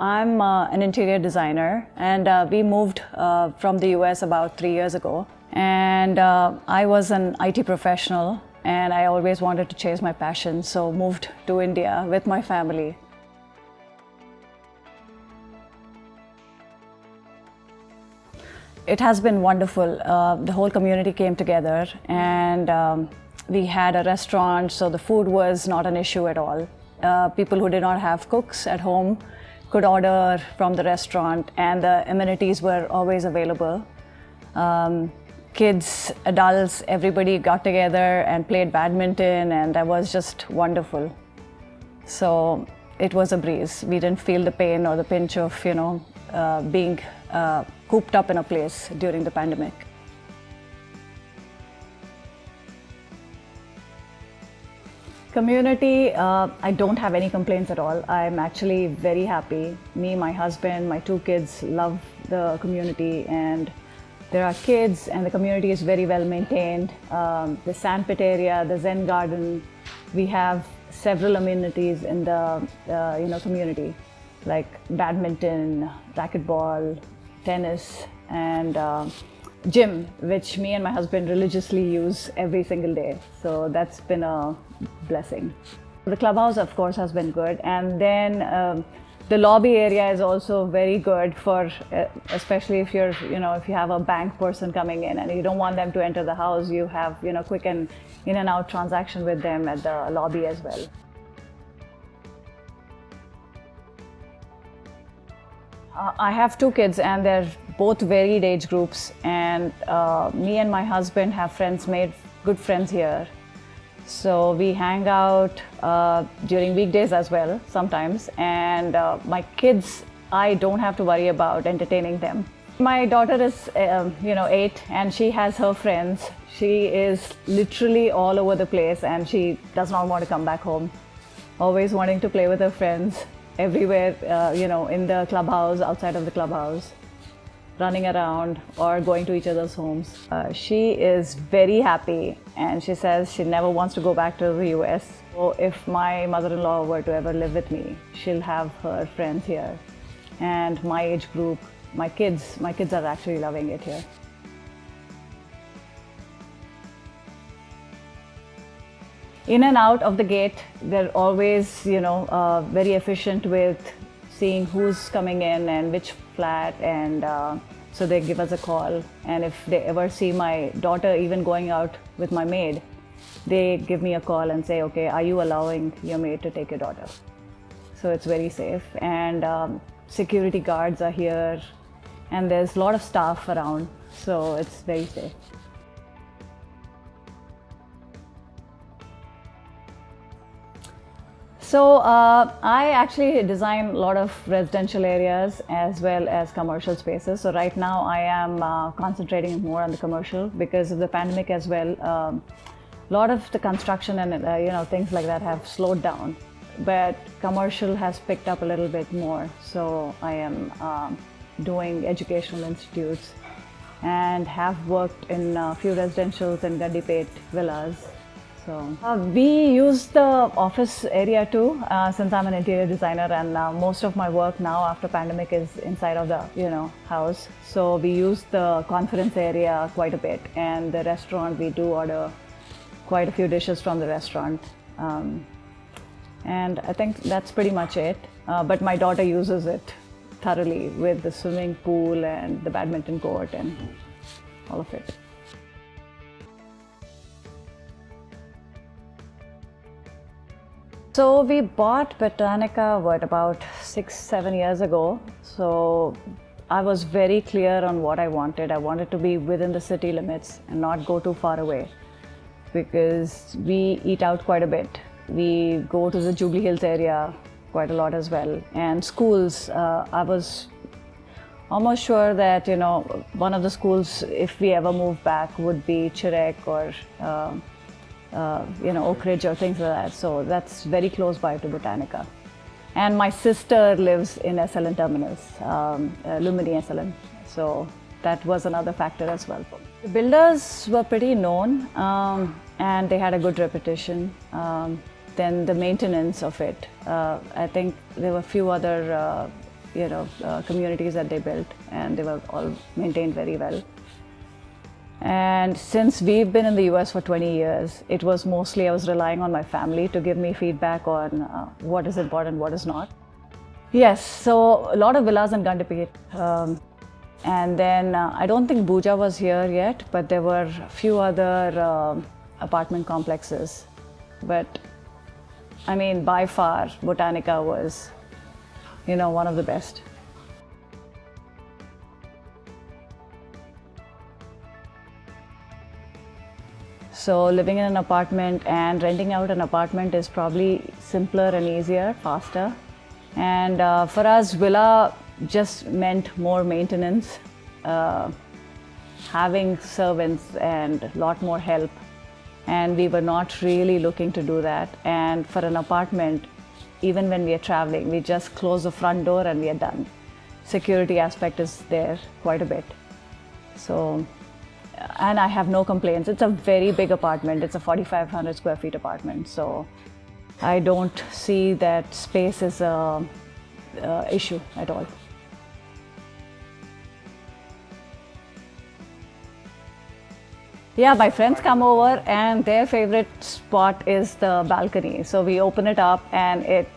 I'm an interior designer, and we moved from the US about 3 years ago. And I was an IT professional, and I always wanted to chase my passion, so moved to India with my family. It has been wonderful. The whole community came together, and we had a restaurant, so the food was not an issue at all. People who did not have cooks at home could order from the restaurant, and the amenities were always available. Kids, adults, everybody got together and played badminton, and that was just wonderful. So it was a breeze. We didn't feel the pain or the pinch of, being cooped up in a place during the pandemic. Community, I don't have any complaints at all. I'm actually very happy. Me, my husband, my 2 kids love the community, and there are kids, and the community is very well maintained. The sandpit area, the Zen garden, we have several amenities in the community, like badminton, racquetball, tennis, and gym, which me and my husband religiously use every single day. So that's been a blessing. The clubhouse, of course, has been good, and then the lobby area is also very good for, especially if if you have a bank person coming in and you don't want them to enter the house, you have quick and in and out transaction with them at the lobby as well. I have 2 kids, and they're both varied age groups, and me and my husband have made good friends here. So we hang out during weekdays as well sometimes, and my kids, I don't have to worry about entertaining them. My daughter is 8, and she has her friends. She is literally all over the place, and she does not want to come back home. Always wanting to play with her friends everywhere, in the clubhouse, outside of the clubhouse, running around or going to each other's homes. She is very happy, and she says she never wants to go back to the US. So if my mother-in-law were to ever live with me, she'll have her friends here. And my age group, my kids are actually loving it here. In and out of the gate, they're always, very efficient with seeing who's coming in and which flat, and so they give us a call. And if they ever see my daughter even going out with my maid, they give me a call and say, okay, are you allowing your maid to take your daughter? So it's very safe, and security guards are here, and there's a lot of staff around, so it's very safe. So I actually design a lot of residential areas as well as commercial spaces. So right now I am concentrating more on the commercial because of the pandemic as well. A lot of the construction and things like that have slowed down, but commercial has picked up a little bit more. So I am doing educational institutes and have worked in a few residentials and Gandipet villas. So we use the office area too, since I'm an interior designer, and most of my work now after pandemic is inside of the house. So we use the conference area quite a bit, and the restaurant, we do order quite a few dishes from the restaurant, and I think that's pretty much it. But my daughter uses it thoroughly with the swimming pool and the badminton court and all of it. So we bought Botanika, about 6-7 years ago. So I was very clear on what I wanted. I wanted to be within the city limits and not go too far away, because we eat out quite a bit. We go to the Jubilee Hills area quite a lot as well. And schools, I was almost sure that one of the schools, if we ever move back, would be Chirek or Oak Ridge or things like that. So that's very close by to Botanika. And my sister lives in SLN Terminus, Lumini SLN. So that was another factor as well. The builders were pretty known, and they had a good reputation. Then the maintenance of it. I think there were a few other communities that they built, and they were all maintained very well. And since we've been in the US for 20 years, it was mostly I was relying on my family to give me feedback on what is important, what is not. Yes, so a lot of villas in Gandapet. And then I don't think Bhuja was here yet, but there were a few other apartment complexes. But I mean, by far, Botanika was, one of the best. So living in an apartment and renting out an apartment is probably simpler and easier, faster. And for us, villa just meant more maintenance, having servants and a lot more help. And we were not really looking to do that. And for an apartment, even when we are traveling, we just close the front door and we are done. Security aspect is there quite a bit. So, and I have no complaints. It's a very big apartment. It's a 4,500 square feet apartment. So I don't see that space as a issue at all. Yeah, my friends come over and their favorite spot is the balcony. So we open it up and it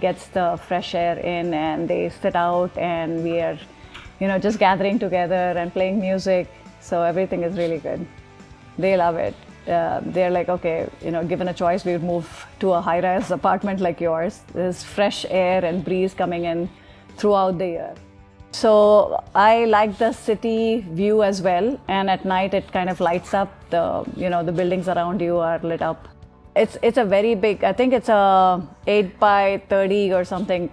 gets the fresh air in, and they sit out and we are, just gathering together and playing music. So everything is really good. They love it. They're like, okay, given a choice, we would move to a high-rise apartment like yours. There's fresh air and breeze coming in throughout the year. So I like the city view as well, and at night it kind of lights up. The buildings around you are lit up. It's a very big. I think it's a 8 by 30 or something,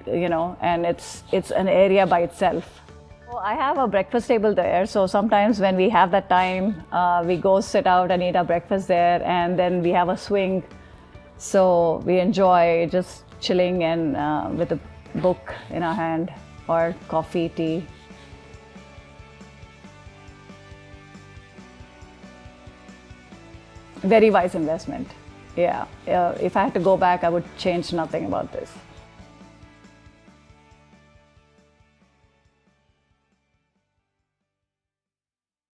and it's an area by itself. So I have a breakfast table there. So sometimes when we have that time, we go sit out and eat our breakfast there, and then we have a swing. So we enjoy just chilling and with a book in our hand, or coffee, tea. Very wise investment. Yeah. If I had to go back, I would change nothing about this.